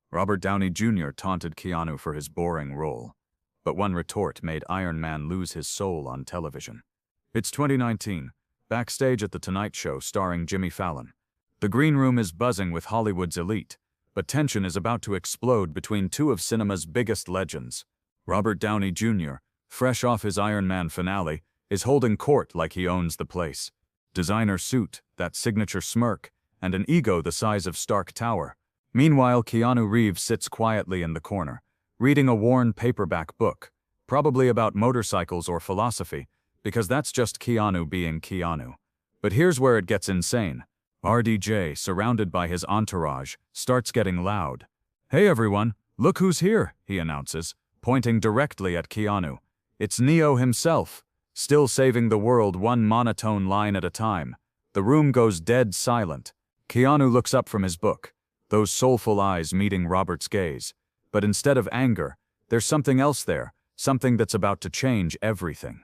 Robert Downey Jr. taunted Keanu for his boring role, but one retort made Iron Man lose his soul on television. It's 2019, backstage at The Tonight Show starring Jimmy Fallon. The green room is buzzing with Hollywood's elite, but tension is about to explode between two of cinema's biggest legends. Robert Downey Jr., fresh off his Iron Man finale, is holding court like he owns the place. Designer suit, that signature smirk, and an ego the size of Stark Tower. Meanwhile, Keanu Reeves sits quietly in the corner, reading a worn paperback book, probably about motorcycles or philosophy, because that's just Keanu being Keanu. But here's where it gets insane. RDJ, surrounded by his entourage, starts getting loud. "Hey everyone, look who's here," he announces, pointing directly at Keanu. It's Neo himself, still saving the world one monotone line at a time. The room goes dead silent. Keanu looks up from his book, those soulful eyes meeting Robert's gaze. But instead of anger, there's something else there, something that's about to change everything.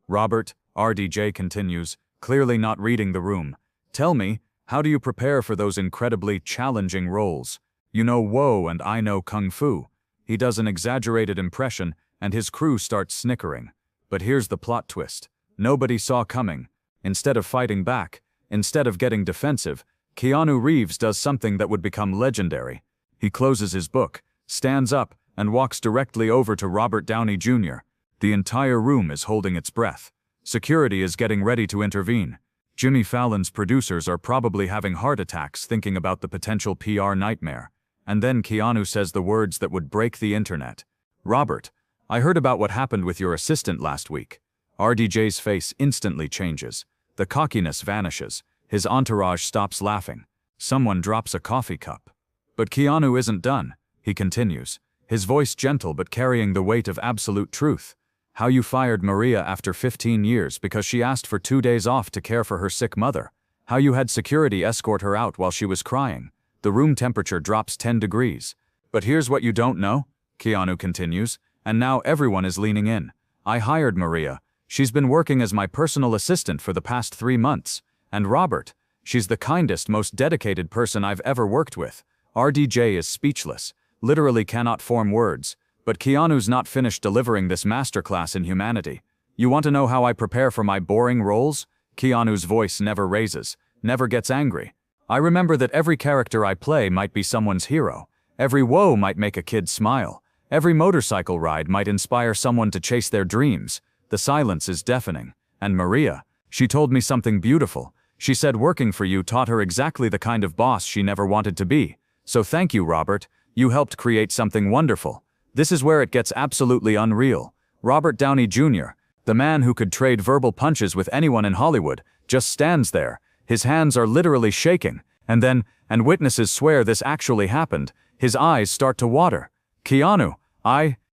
"Robert," RDJ continues, clearly not reading the room, "tell me, how do you prepare for those incredibly challenging roles? You know Woe and I know Kung Fu." He does an exaggerated impression, and his crew starts snickering. But here's the plot twist. Nobody saw coming. Instead of fighting back, instead of getting defensive, Keanu Reeves does something that would become legendary. He closes his book, stands up, and walks directly over to Robert Downey Jr. The entire room is holding its breath. Security is getting ready to intervene. Jimmy Fallon's producers are probably having heart attacks thinking about the potential PR nightmare. And then Keanu says the words that would break the internet. "Robert, I heard about what happened with your assistant last week." RDJ's face instantly changes. The cockiness vanishes. His entourage stops laughing. Someone drops a coffee cup. But Keanu isn't done. He continues, his voice gentle but carrying the weight of absolute truth. "How you fired Maria after 15 years because she asked for 2 days off to care for her sick mother. How you had security escort her out while she was crying. The room temperature drops 10 degrees. But here's what you don't know," Keanu continues, "and now everyone is leaning in. I hired Maria. She's been working as my personal assistant for the past 3 months. And Robert, she's the kindest, most dedicated person I've ever worked with." RDJ is speechless, literally cannot form words. But Keanu's not finished delivering this masterclass in humanity. "You want to know how I prepare for my boring roles?" Keanu's voice never raises, never gets angry. "I remember that every character I play might be someone's hero. Every woe might make a kid smile. Every motorcycle ride might inspire someone to chase their dreams." The silence is deafening. "And Maria, she told me something beautiful. She said working for you taught her exactly the kind of boss she never wanted to be. So thank you, Robert. You helped create something wonderful." This is where it gets absolutely unreal. Robert Downey Jr., the man who could trade verbal punches with anyone in Hollywood, just stands there. His hands are literally shaking. And witnesses swear this actually happened. His eyes start to water. "Keanu,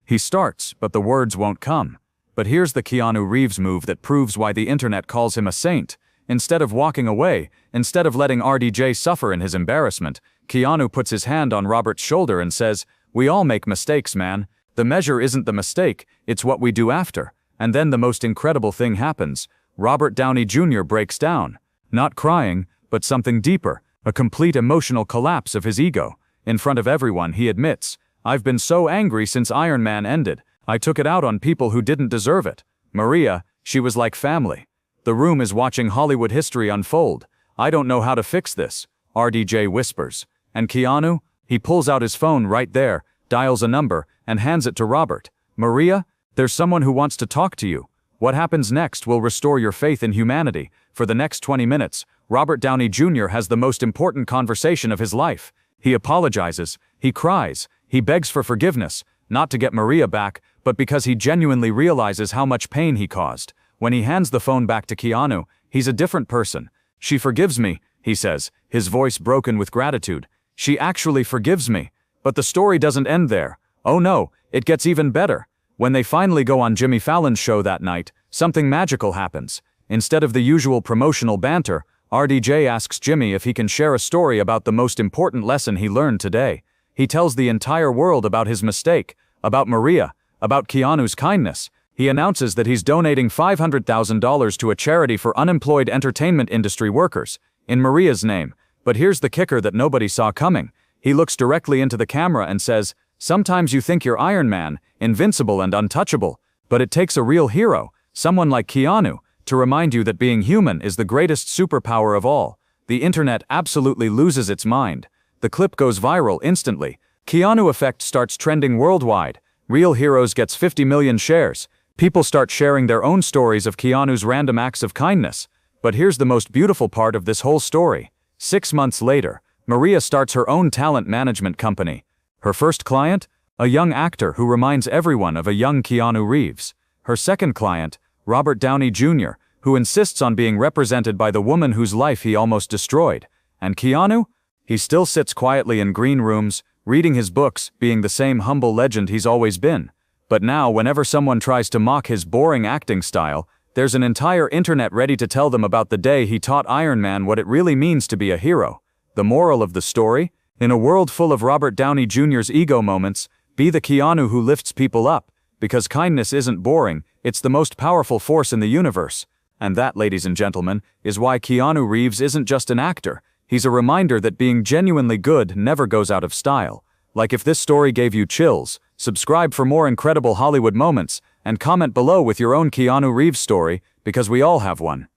he starts, but the words won't come. But here's the Keanu Reeves move that proves why the internet calls him a saint. Instead of walking away, instead of letting RDJ suffer in his embarrassment, Keanu puts his hand on Robert's shoulder and says, "We all make mistakes, man. The measure isn't the mistake, it's what we do after." And then the most incredible thing happens. Robert Downey Jr. breaks down. Not crying, but something deeper, a complete emotional collapse of his ego. In front of everyone, he admits, "I've been so angry since Iron Man ended. I took it out on people who didn't deserve it. Maria, she was like family." The room is watching Hollywood history unfold. "I don't know how to fix this," RDJ whispers. And Keanu? He pulls out his phone right there, dials a number, and hands it to Robert. "Maria, there's someone who wants to talk to you. What happens next will restore your faith in humanity." For the next 20 minutes, Robert Downey Jr. has the most important conversation of his life. He apologizes, he cries, he begs for forgiveness, not to get Maria back, but because he genuinely realizes how much pain he caused. When he hands the phone back to Keanu, he's a different person. "She forgives me," he says, his voice broken with gratitude. "She actually forgives me." But the story doesn't end there. Oh no, it gets even better. When they finally go on Jimmy Fallon's show that night, something magical happens. Instead of the usual promotional banter, RDJ asks Jimmy if he can share a story about the most important lesson he learned today. He tells the entire world about his mistake, about Maria, about Keanu's kindness. He announces that he's donating $500,000 to a charity for unemployed entertainment industry workers, in Maria's name. But here's the kicker that nobody saw coming. He looks directly into the camera and says, "Sometimes you think you're Iron Man, invincible and untouchable, but it takes a real hero, someone like Keanu, to remind you that being human is the greatest superpower of all." The internet absolutely loses its mind. The clip goes viral instantly. Keanu effect starts trending worldwide. Real Heroes gets 50 million shares. People start sharing their own stories of Keanu's random acts of kindness. But here's the most beautiful part of this whole story. 6 months later, Maria starts her own talent management company. Her first client? A young actor who reminds everyone of a young Keanu Reeves. Her second client? Robert Downey Jr., who insists on being represented by the woman whose life he almost destroyed. And Keanu? He still sits quietly in green rooms, reading his books, being the same humble legend he's always been. But now, whenever someone tries to mock his boring acting style, there's an entire internet ready to tell them about the day he taught Iron Man what it really means to be a hero. The moral of the story? In a world full of Robert Downey Jr.'s ego moments, be the Keanu who lifts people up, because kindness isn't boring, it's the most powerful force in the universe. And that, ladies and gentlemen, is why Keanu Reeves isn't just an actor. He's a reminder that being genuinely good never goes out of style. Like, if this story gave you chills, subscribe for more incredible Hollywood moments, and comment below with your own Keanu Reeves story, because we all have one.